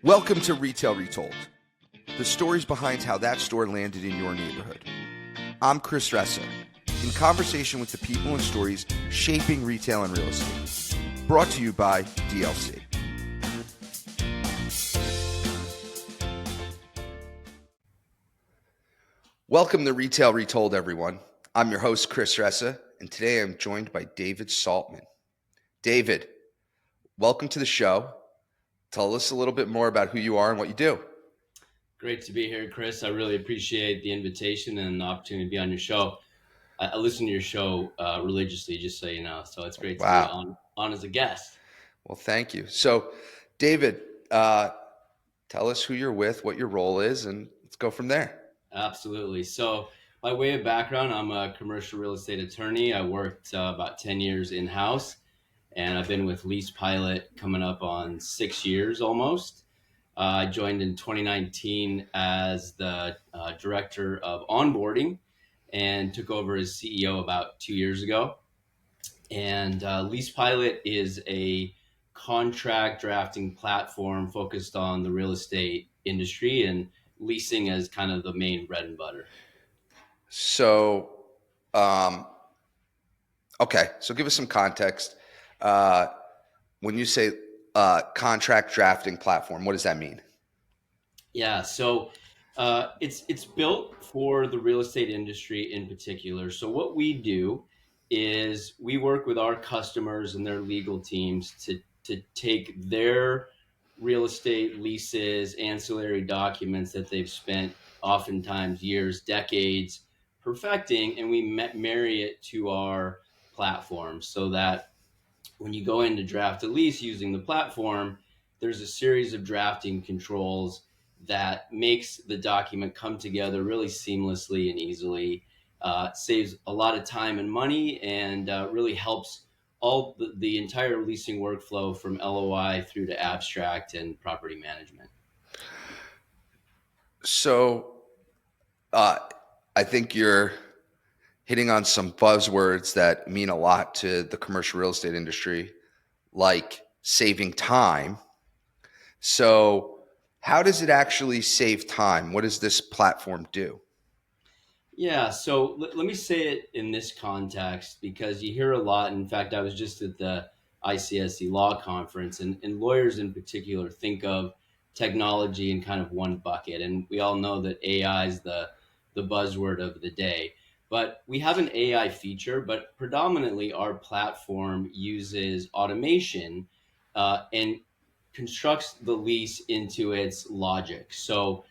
Welcome to Retail Retold, the stories behind how that store landed in your neighborhood. I'm Chris Ressa, in conversation with the people and stories shaping retail and real estate. Brought to you by DLC. Welcome to Retail Retold, everyone. I'm your host, Chris Ressa, and today I'm joined by David Saltman. David, welcome to the show. Tell us a little bit more about who you are and what you do. Great to be here, Chris. I really appreciate the invitation and the opportunity to be on your show. I listen to your show religiously, just so you know. So it's great to be on as a guest. Well, thank you. So, David, tell us who you're with, what your role is, and let's go from there. Absolutely. So by way of background, I'm a commercial real estate attorney. I worked about 10 years in-house, and I've been with Lease Pilot coming up on 6 years almost. I joined in 2019 as the director of onboarding and took over as CEO about 2 years ago. And Lease Pilot is a contract drafting platform focused on the real estate industry and leasing as kind of the main bread and butter. So, okay, so give us some context. When you say contract drafting platform, what does that mean? Yeah, so it's built for the real estate industry in particular. So what we do is we work with our customers and their legal teams to take their real estate leases, ancillary documents that they've spent oftentimes years, decades perfecting, and we marry it to our platform so that when you go in to draft a lease using the platform, there's a series of drafting controls that makes the document come together really seamlessly and easily, saves a lot of time and money, and really helps all the entire leasing workflow from LOI through to abstract and property management. So, I think you're hitting on some buzzwords that mean a lot to the commercial real estate industry, like saving time. So, how does it actually save time? What does this platform do? Yeah, so let me say it in this context because you hear a lot. In fact, I was just at the ICSC Law Conference, and lawyers in particular think of technology in kind of one bucket. And we all know that AI is the buzzword of the day. But we have an AI feature, but predominantly our platform uses automation and constructs the lease into its logic. So,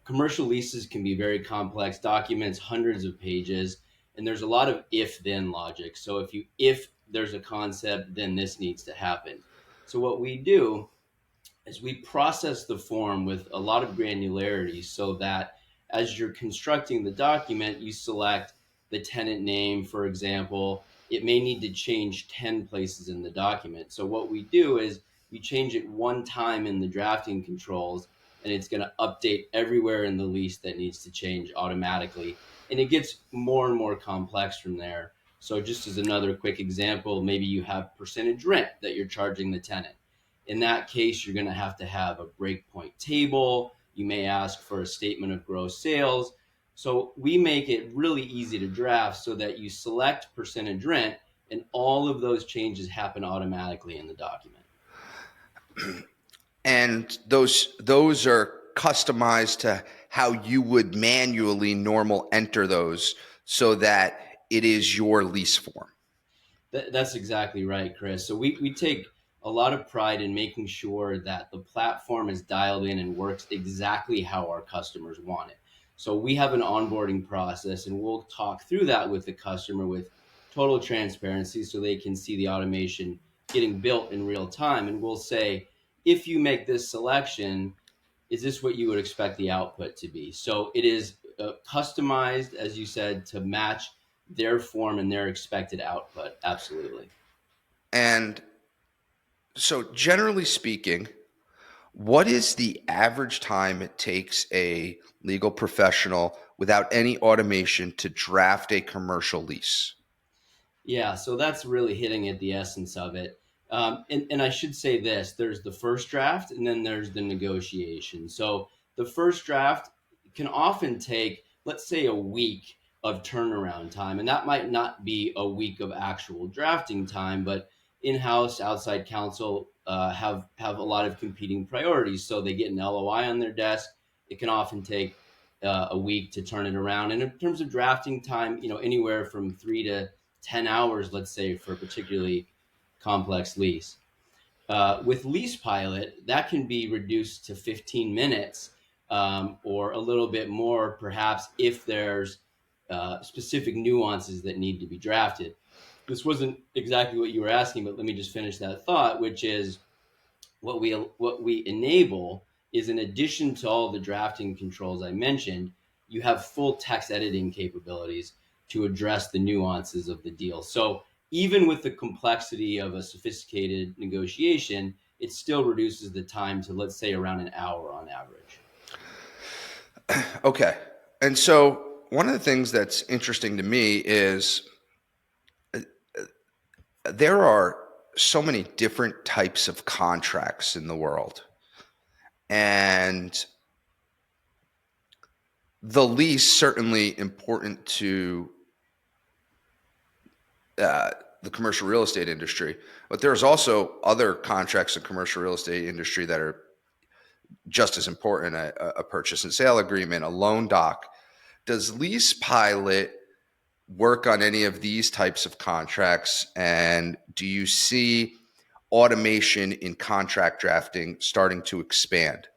commercial leases can be very complex documents, hundreds of pages, and there's a lot of if-then logic. So if there's a concept, then this needs to happen. So what we do is we process the form with a lot of granularity so that as you're constructing the document, you select the tenant name, for example. It may need to change 10 places in the document. So what we do is we change it one time in the drafting controls, and it's going to update everywhere in the lease that needs to change automatically. And it gets more and more complex from there. So just as another quick example, maybe you have percentage rent that you're charging the tenant. In that case, you're going to have a breakpoint table. You may ask for a statement of gross sales. So we make it really easy to draft so that you select percentage rent and all of those changes happen automatically in the document. And those are customized to how you would manually enter those so that it is your lease form. That's exactly right, Chris. So we take a lot of pride in making sure that the platform is dialed in and works exactly how our customers want it. So we have an onboarding process, and we'll talk through that with the customer with total transparency so they can see the automation getting built in real time. And we'll say, if you make this selection, is this what you would expect the output to be? So it is customized, as you said, to match their form and their expected output. Absolutely. And so generally speaking, what is the average time it takes a legal professional without any automation to draft a commercial lease? Yeah, so that's really hitting at the essence of it. And I should say this: there's the first draft, and then there's the negotiation. So the first draft can often take, let's say, a week of turnaround time, and that might not be a week of actual drafting time, but in-house outside counsel have a lot of competing priorities, so they get an LOI on their desk. It can often take a week to turn it around, and in terms of drafting time, anywhere from 3 to 10 hours, let's say, for a particularly complex lease. With Lease Pilot, that can be reduced to 15 minutes, or a little bit more, perhaps, if there's specific nuances that need to be drafted. This wasn't exactly what you were asking, but let me just finish that thought, which is what we enable is, in addition to all the drafting controls I mentioned, you have full text editing capabilities to address the nuances of the deal. So even with the complexity of a sophisticated negotiation, it still reduces the time to, let's say, around an hour on average. Okay. And so one of the things that's interesting to me is there are so many different types of contracts in the world. And the lease certainly important to the commercial real estate industry, but there's also other contracts in commercial real estate industry that are just as important: a purchase and sale agreement, a loan doc. Does Lease Pilot work on any of these types of contracts? And do you see automation in contract drafting starting to expand?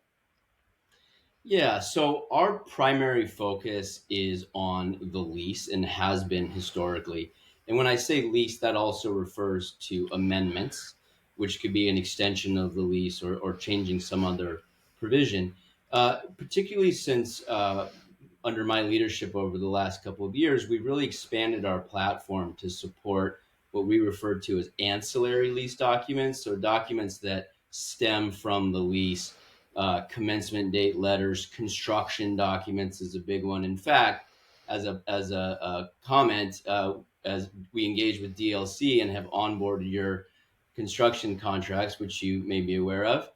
Yeah, so our primary focus is on the lease and has been historically. And when I say lease, that also refers to amendments, which could be an extension of the lease, or changing some other provision. Particularly since, under my leadership over the last couple of years, we've really expanded our platform to support what we refer to as ancillary lease documents, so documents that stem from the lease. Commencement date letters, construction documents is a big one. In fact, as a comment, as we engage with DLC and have onboarded your construction contracts, which you may be aware of.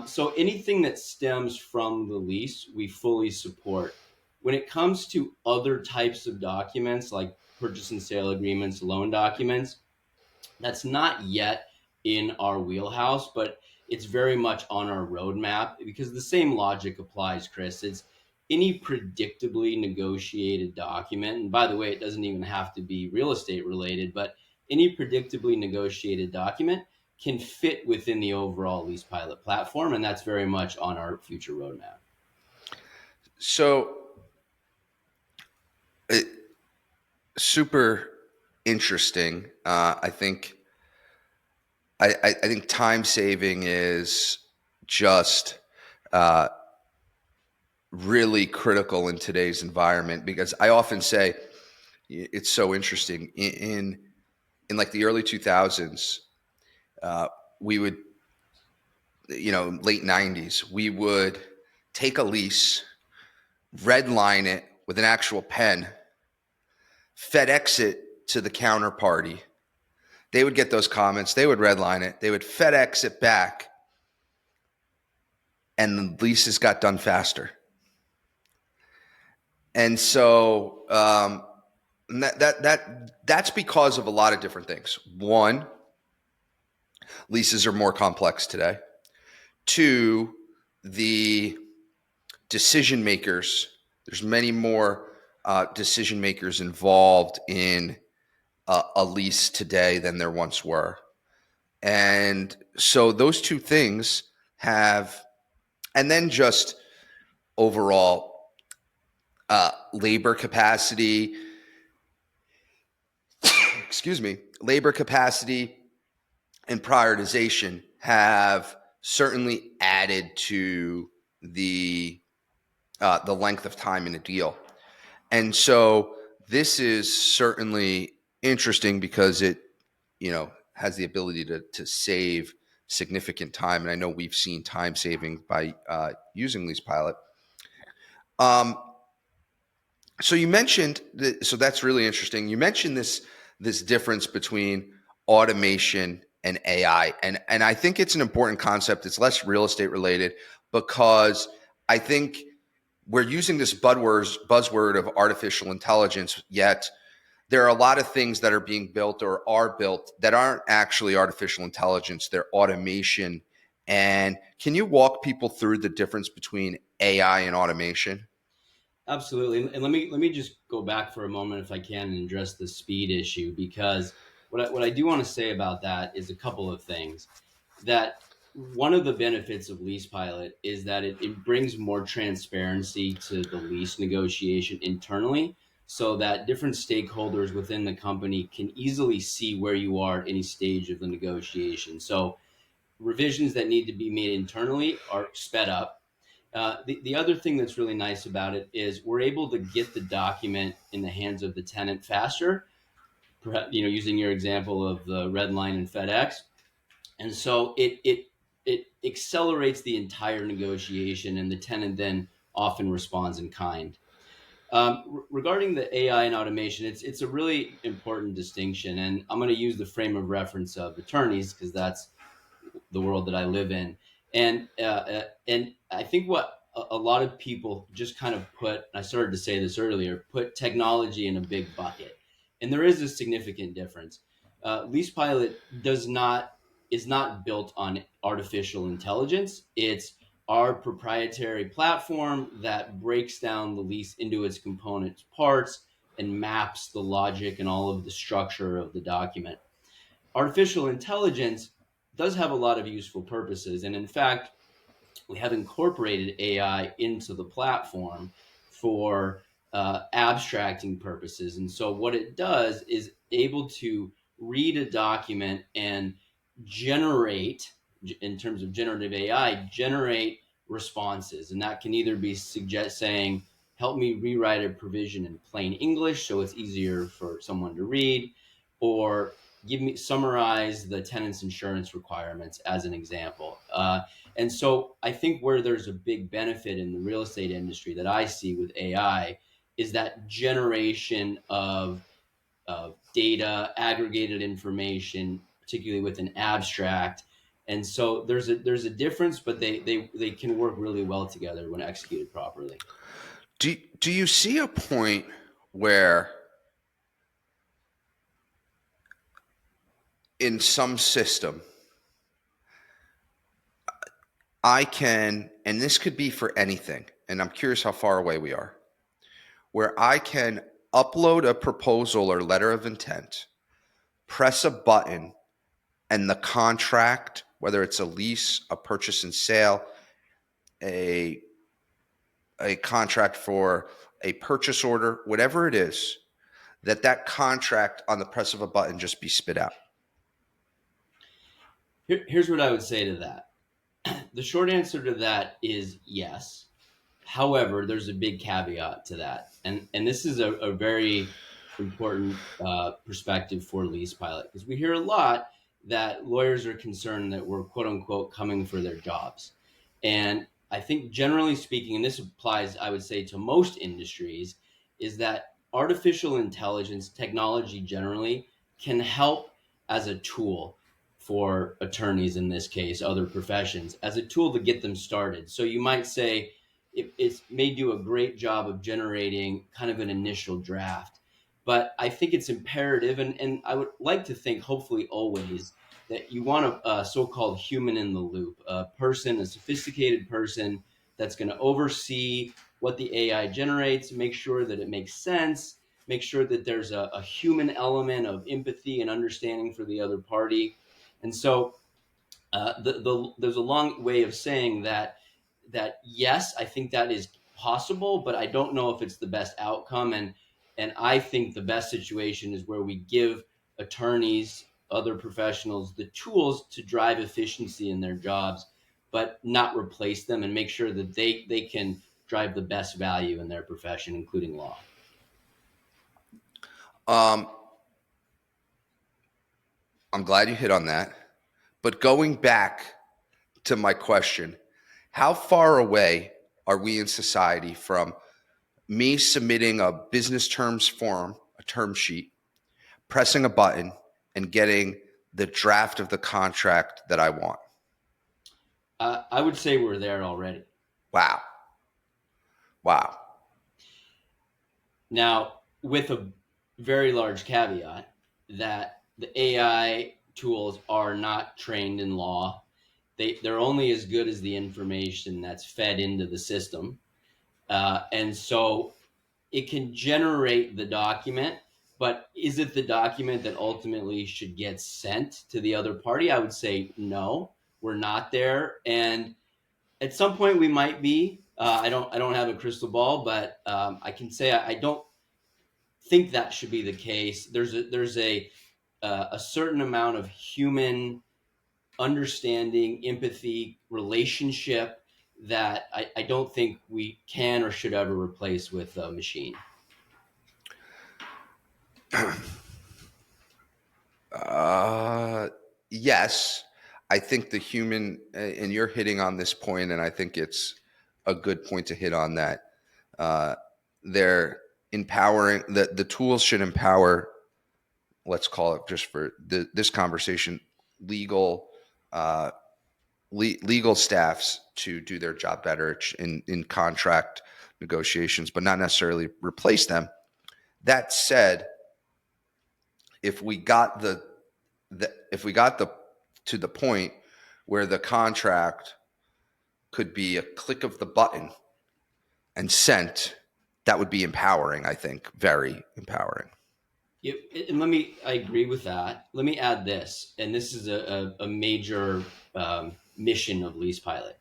So anything that stems from the lease, we fully support. When it comes to other types of documents like purchase and sale agreements, loan documents, that's not yet in our wheelhouse, but it's very much on our roadmap, because the same logic applies, Chris. It's any predictably negotiated document. And by the way, it doesn't even have to be real estate related, but any predictably negotiated document can fit within the overall Lease Pilot platform. And that's very much on our future roadmap. So, it, super interesting. I think time saving is just uh, really critical in today's environment, because I often say it's so interesting in like the early 2000s. We would, late 90s, we would take a lease, red line it with an actual pen, FedEx it to the counterparty. They would get those comments, they would redline it, they would FedEx it back, and the leases got done faster. And so that's because of a lot of different things. One, leases are more complex today. Two, the decision makers, there's many more decision makers involved in a lease today than there once were. And so those two things have, and then just overall labor capacity, labor capacity and prioritization have certainly added to the length of time in a deal. And so this is certainly interesting because it, has the ability to save significant time. And I know we've seen time saving by using Lease Pilot. So you mentioned so that's really interesting. You mentioned this difference between automation and AI. And I think it's an important concept. It's less real estate related because I think we're using this buzzword of artificial intelligence, yet there are a lot of things that are being built or are built that aren't actually artificial intelligence, they're automation. And can you walk people through the difference between AI and automation? Absolutely. And let me just go back for a moment if I can and address the speed issue, because what I do want to say about that is a couple of things. That one of the benefits of Lease Pilot is that it brings more transparency to the lease negotiation internally, so that different stakeholders within the company can easily see where you are at any stage of the negotiation. So revisions that need to be made internally are sped up. The other thing that's really nice about it is we're able to get the document in the hands of the tenant faster. Perhaps, using your example of the Red Line and FedEx, and so it accelerates the entire negotiation, and the tenant then often responds in kind. Regarding the AI and automation, it's a really important distinction, and I'm going to use the frame of reference of attorneys because that's the world that I live in. And I think what a lot of people just kind of put, I started to say this earlier, put technology in a big bucket, and there is a significant difference. Lease Pilot does not is not built on artificial intelligence. It's our proprietary platform that breaks down the lease into its component parts and maps the logic and all of the structure of the document. Artificial intelligence does have a lot of useful purposes. And in fact, we have incorporated AI into the platform for abstracting purposes. And so what it does is able to read a document and generate, in terms of generative AI, generate responses. And that can either be saying, help me rewrite a provision in plain English so it's easier for someone to read, or summarize the tenant's insurance requirements as an example. And so I think where there's a big benefit in the real estate industry that I see with AI is that generation of data, aggregated information, particularly with an abstract. And so there's a difference, but they can work really well together when executed properly. Do you see a point where in some system I can, and this could be for anything, and I'm curious how far away we are, where I can upload a proposal or letter of intent, press a button, and the contract, whether it's a lease, a purchase and sale, a a contract for a purchase order, whatever it is, that contract on the press of a button just be spit out? Here's what I would say to that. The short answer to that is yes. However, there's a big caveat to that, and this is a very important perspective for Lease Pilot, because we hear a lot that lawyers are concerned that we're quote unquote coming for their jobs, and I think generally speaking, and this applies, I would say, to most industries, is that artificial intelligence technology generally can help as a tool for attorneys, in this case, other professions, as a tool to get them started. So you might say it's may do a great job of generating kind of an initial draft. But I think it's imperative, and I would like to think, hopefully always, that you want a so-called human in the loop, a person, a sophisticated person that's going to oversee what the AI generates, make sure that it makes sense, make sure that there's a human element of empathy and understanding for the other party. And so there's a long way of saying that yes, I think that is possible, but I don't know if it's the best outcome. And I think the best situation is where we give attorneys, other professionals, the tools to drive efficiency in their jobs, but not replace them, and make sure that they can drive the best value in their profession, including law. Um, I'm glad you hit on that. But going back to my question, how far away are we in society from me submitting a business terms form, a term sheet, pressing a button, and getting the draft of the contract that I want. I would say we're there already. Wow. Wow. Now, with a very large caveat that the AI tools are not trained in law. They're only as good as the information that's fed into the system. And so it can generate the document, but is it the document that ultimately should get sent to the other party? I would say no, we're not there. And at some point we might be. I don't have a crystal ball, but I can say I don't think that should be the case. There's a certain amount of human understanding, empathy, relationship that I don't think we can or should ever replace with a machine. Uh, yes, I think the human, and you're hitting on this point, and I think it's a good point to hit on that. Uh, they're empowering, the tools should empower, let's call it just for this conversation, legal uh, legal staffs to do their job better in contract negotiations, but not necessarily replace them. That said, if we got if we got the to the point where the contract could be a click of the button and sent, that would be empowering. I think very empowering. And I agree with that. Let me add this, and this is a major mission of Lease Pilot,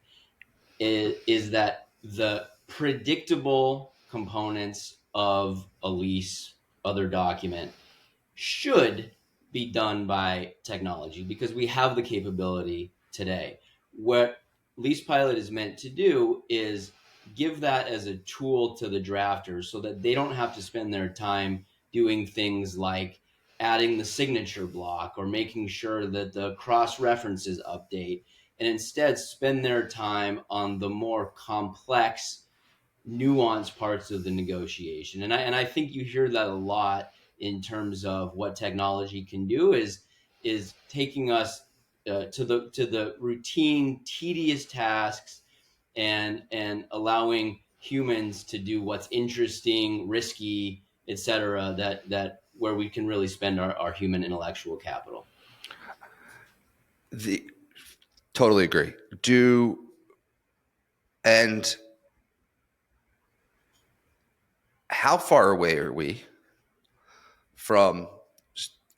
is that the predictable components of a lease, other document, should be done by technology because we have the capability today. What Lease Pilot is meant to do is give that as a tool to the drafters so that they don't have to spend their time doing things like adding the signature block or making sure that the cross references update, and instead spend their time on the more complex nuanced parts of the negotiation. And I think you hear that a lot in terms of what technology can do is taking us to the routine, tedious tasks and allowing humans to do what's interesting, risky, etc. That where we can really spend our human intellectual capital. The Totally agree. Do and how far away are we from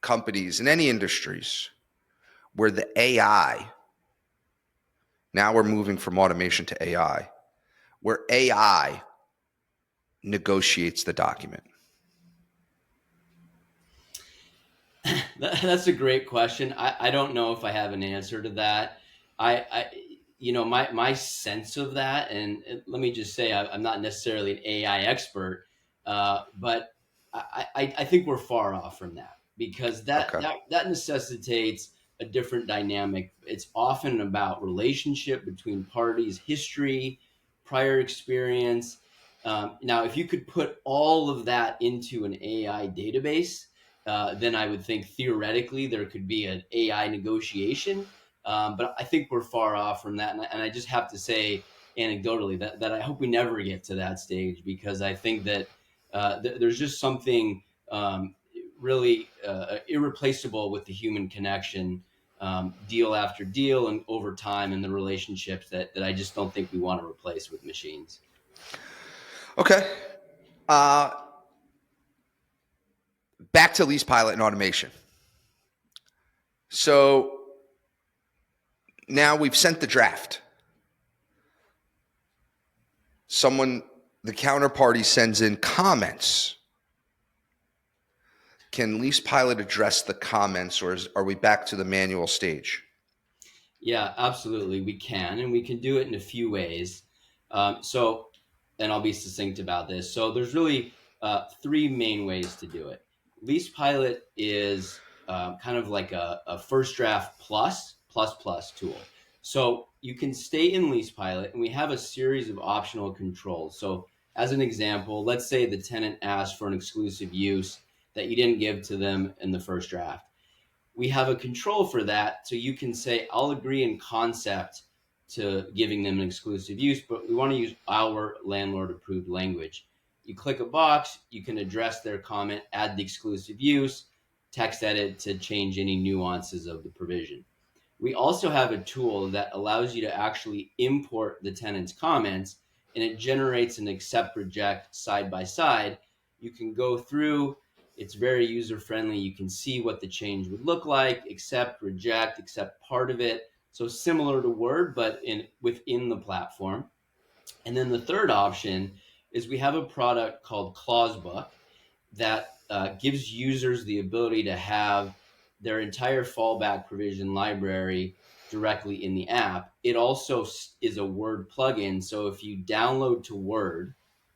companies in any industries where the AI, now we're moving from automation to AI, where AI negotiates the document? That's a great question. I don't know if I have an answer to that. My sense of that, and let me just say, I'm not necessarily an AI expert, but I think we're far off from that because Okay. that necessitates a different dynamic. It's often about relationship between parties, history, prior experience. Now, if you could put all of that into an AI database, then I would think theoretically there could be an AI negotiation. But I think we're far off from that. And I just have to say anecdotally that I hope we never get to that stage because I think that there's just something really irreplaceable with the human connection, deal after deal and over time and the relationships that I just don't think we want to replace with machines. Okay. Uh, Back to lease pilot and automation. So now we've sent the draft. The counterparty sends in comments. Can lease pilot address the comments, or are we back to the manual stage? Yeah, absolutely. We can, and we can do it in a few ways. And I'll be succinct about this. So there's really three main ways to do it. Lease Pilot is kind of like a first draft plus tool. So you can stay in Lease Pilot, and we have a series of optional controls. So as an example, let's say the tenant asked for an exclusive use that you didn't give to them in the first draft. we have a control for that. So you can say, I'll agree in concept to giving them an exclusive use, but we want to use our landlord approved language. You click a box, you can address their comment, add the exclusive use, text edit to change any nuances of the provision. We also have a tool that allows you to actually import the tenant's comments, and it generates an accept reject side by side. You can go through, it's very user friendly. You can see what the change would look like, accept, reject, accept part of it. So similar to Word, but within the platform. And then the third option is we have a product called Clausebook that gives users the ability to have their entire fallback provision library directly in the app. It also is a Word plugin. So if you download to Word,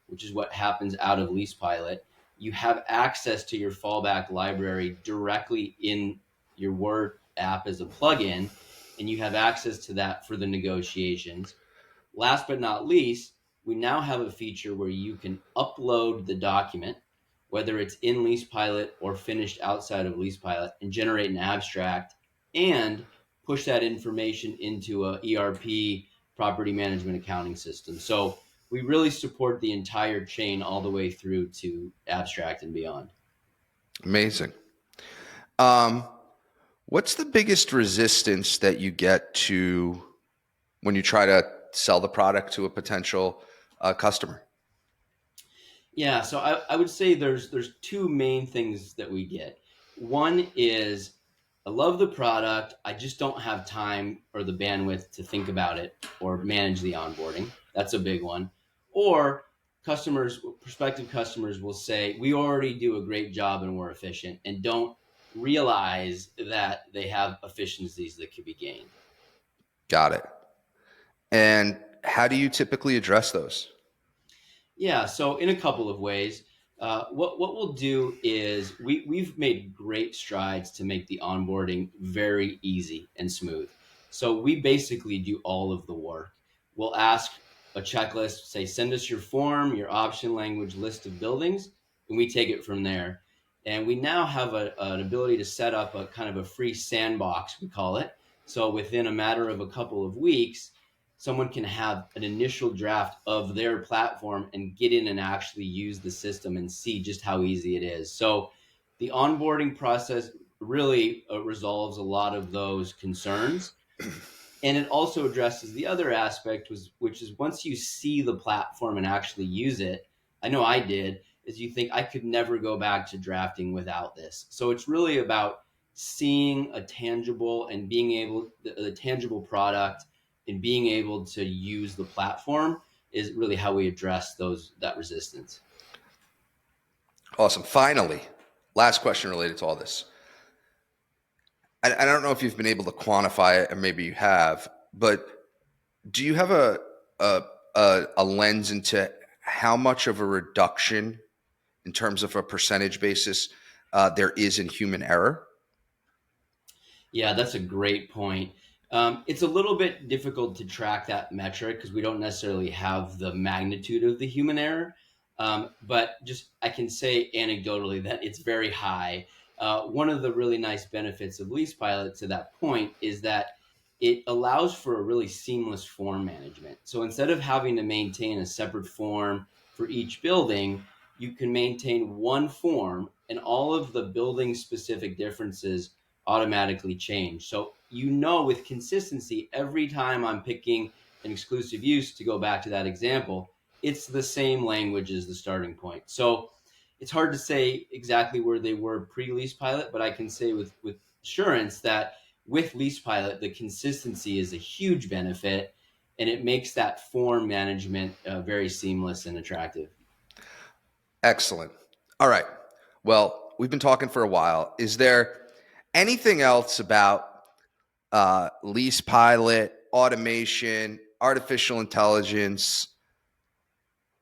which is what happens out of Lease Pilot, you have access to your fallback library directly in your Word app as a plugin, and you have access to that for the negotiations. Last but not least, we now have a feature where you can upload the document, whether it's in Lease Pilot or finished outside of Lease Pilot, and generate an abstract and push that information into a ERP, property management accounting system. So we really support the entire chain all the way through to abstract and beyond. Amazing. Um, what's the biggest resistance that you get to when you try to sell the product to a potential customer? Yeah, so I would say there's two main things that we get. One is I love the product, I just don't have time or the bandwidth to think about it or manage the onboarding. That's a big one. Or prospective customers will say, we already do a great job and we're efficient, and don't realize that they have efficiencies that could be gained. Got it. And how do you typically address those? Yeah, so in a couple of ways, what we'll do is we've made great strides to make the onboarding very easy and smooth. So we basically do all of the work. We'll ask a checklist, say, send us your form, your option language list of buildings, and we take it from there. And we now have an ability to set up a kind of a free sandbox, we call it. So within a matter of a couple of weeks, someone can have an initial draft of their platform and get in and actually use the system and see just how easy it is. So the onboarding process really resolves a lot of those concerns. And it also addresses the other aspect, which is once you see the platform and actually use it, I know I did, is you think I could never go back to drafting without this. So it's really about seeing a tangible and being able the tangible product and being able to use the platform is really how we address that resistance. Awesome. Finally, last question related to all this. I don't know if you've been able to quantify it, or maybe you have, but do you have a lens into how much of a reduction in terms of a percentage basis there is in human error? Yeah, that's a great point. It's a little bit difficult to track that metric because we don't necessarily have the magnitude of the human error. But just I can say anecdotally that it's very high. One of the really nice benefits of Lease Pilot to that point is that it allows for a really seamless form management. So instead of having to maintain a separate form for each building, you can maintain one form and all of the building specific differences automatically change. So with consistency, every time I'm picking an exclusive use, to go back to that example, it's the same language as the starting point. So it's hard to say exactly where they were pre-lease pilot, but I can say with assurance that with lease pilot, the consistency is a huge benefit, and it makes that form management very seamless and attractive. Excellent. All right. Well, we've been talking for a while. Is there anything else about lease pilot, automation, artificial intelligence,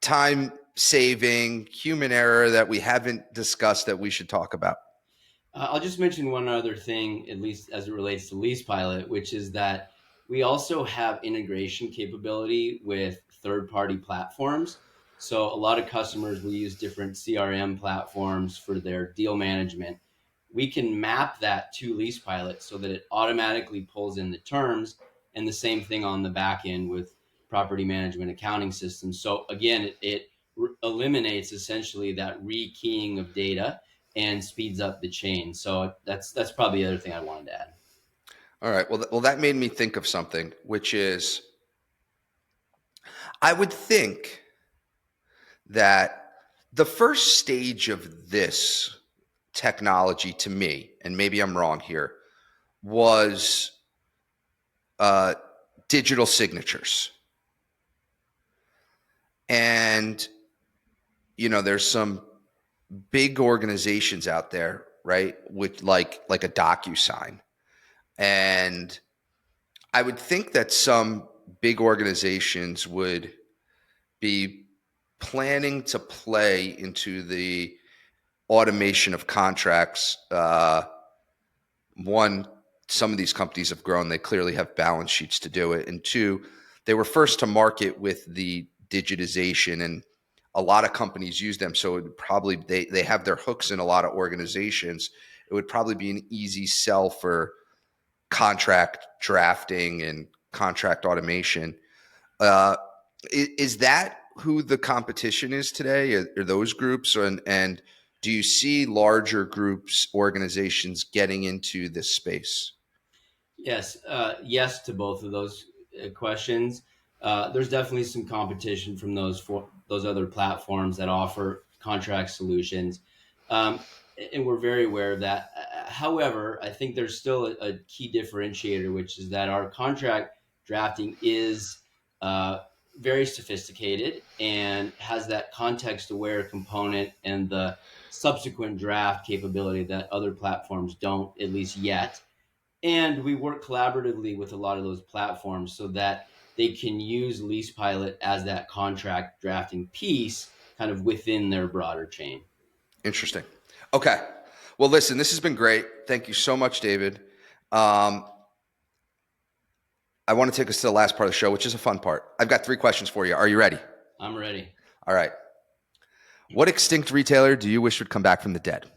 time saving, human error that we haven't discussed that we should talk about? I'll just mention one other thing, at least as it relates to Lease Pilot, which is that we also have integration capability with third-party platforms. So a lot of customers will use different CRM platforms for their deal management. we can map that to Lease Pilot so that it automatically pulls in the terms, and the same thing on the back end with property management accounting systems. So again, it eliminates essentially that rekeying of data and speeds up the chain. So that's probably the other thing I wanted to add. All right. Well, that made me think of something, which is I would think that the first stage of this technology to me, and maybe I'm wrong here, was uh, digital signatures. And, there's some big organizations out there, right? With like a DocuSign. And I would think that some big organizations would be planning to play into the automation of contracts. One, some of these companies have grown. They clearly have balance sheets to do it. And two, they were first to market with the digitization, and a lot of companies use them. So it would probably, they have their hooks in a lot of organizations. It would probably be an easy sell for contract drafting and contract automation. Uh, is that who the competition is today? Are those groups, and do you see larger groups, organizations getting into this space? Yes, yes to both of those questions. There's definitely some competition from those other platforms that offer contract solutions, um, and we're very aware of that. However, I think there's still a key differentiator, which is that our contract drafting is very sophisticated and has that context-aware component and the subsequent draft capability that other platforms don't, at least yet. And we work collaboratively with a lot of those platforms so that they can use Lease Pilot as that contract drafting piece kind of within their broader chain. Interesting. Okay. Well, listen, this has been great. Thank you so much, David. Um, I want to take us to the last part of the show, which is a fun part. I've got 3 questions for you. Are you ready? I'm ready. All right. What extinct retailer do you wish would come back from the dead?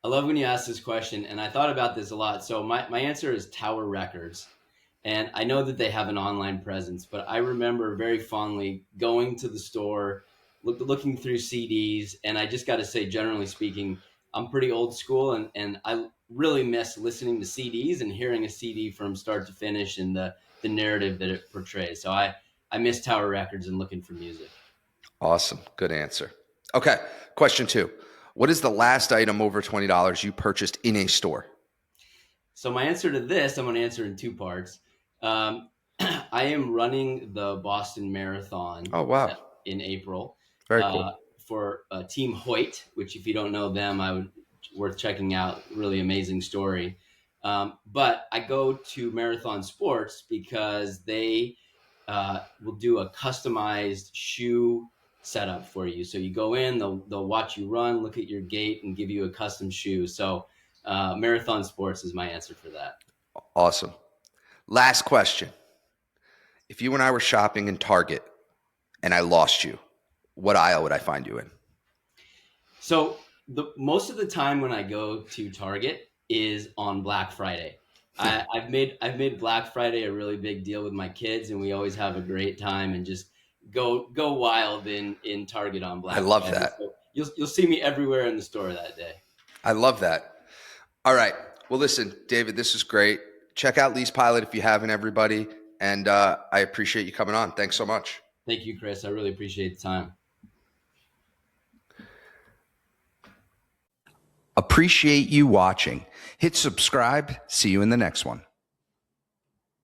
I love when you ask this question, and I thought about this a lot. So my answer is Tower Records. And I know that they have an online presence, but I remember very fondly going to the store, looking through CDs, and I just got to say, generally speaking, I'm pretty old school, and I really miss listening to CDs and hearing a CD from start to finish and the narrative that it portrays. So I miss Tower Records and looking for music. Awesome. Good answer. Okay. Question 2. What is the last item over $20 you purchased in a store? So my answer to this, I'm going to answer in 2 parts. Um, I am running the Boston Marathon Oh, wow. in April Very uh, cool. for Team Hoyt, which if you don't know them, I would worth checking out. Really amazing story. But I go to Marathon Sports because they will do a customized shoe setup for you. So you go in, they'll watch you run, look at your gait, and give you a custom shoe. So Marathon Sports is my answer for that. Awesome. Last question. If you and I were shopping in Target and I lost you, what aisle would I find you in? So the most of the time when I go to Target is on Black Friday. I've made Black Friday a really big deal with my kids, and we always have a great time and just go wild in Target on I Black love Friday. that. So you'll see me everywhere in the store that day. I love that. All right. Well, listen, David, this is great. Check out Lease Pilot if you haven't, everybody. And I appreciate you coming on. Thanks so much. Thank you, Chris. I really appreciate the time. Appreciate you watching. Hit subscribe. See you in the next one.